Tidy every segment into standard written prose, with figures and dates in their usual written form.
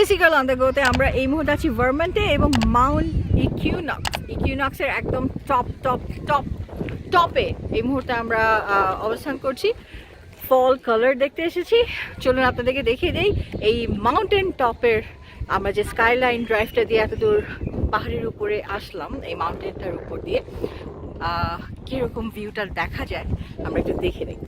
দেশি girl on the গোতে আমরা এই মুহূর্তে আছি ভার্মন্টে এবং মাউন্ট ইকুইনক্সের একদম টপে এই মুহূর্তে আমরা অবস্থান করছি। ফল কালার দেখতে এসেছি। চলুন আপনাদেরকে দেখিয়ে দেই এই মাউন্টেন টপের আমরা যে স্কাইলাইন ড্রাইভটা দিয়ে এত দূর পাহাড়ের উপরে আসলাম, এই মাউন্টেনটার উপর দিয়ে কীরকম ভিউটা দেখা যায় আমরা একটু দেখে নিই।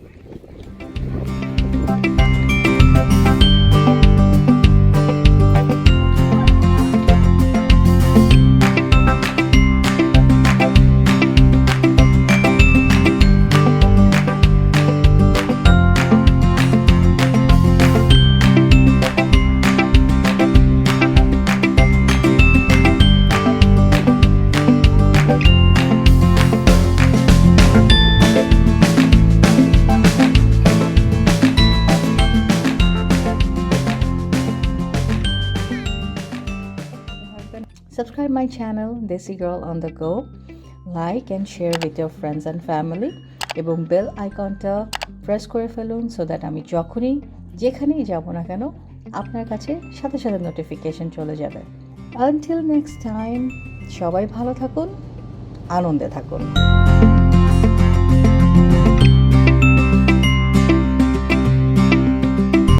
Subscribe my channel Desi Girl on the Go, like and share with your friends and family এবং বেল আইকনটা প্রেস করে ফেলুন সো দ্যাট আমি যখনই যেখানেই যাব না কেন আপনার কাছে সাথে সাথে নোটিফিকেশন চলে যাবে। Until next time, সবাই ভালো থাকুন, আনন্দে থাকুন।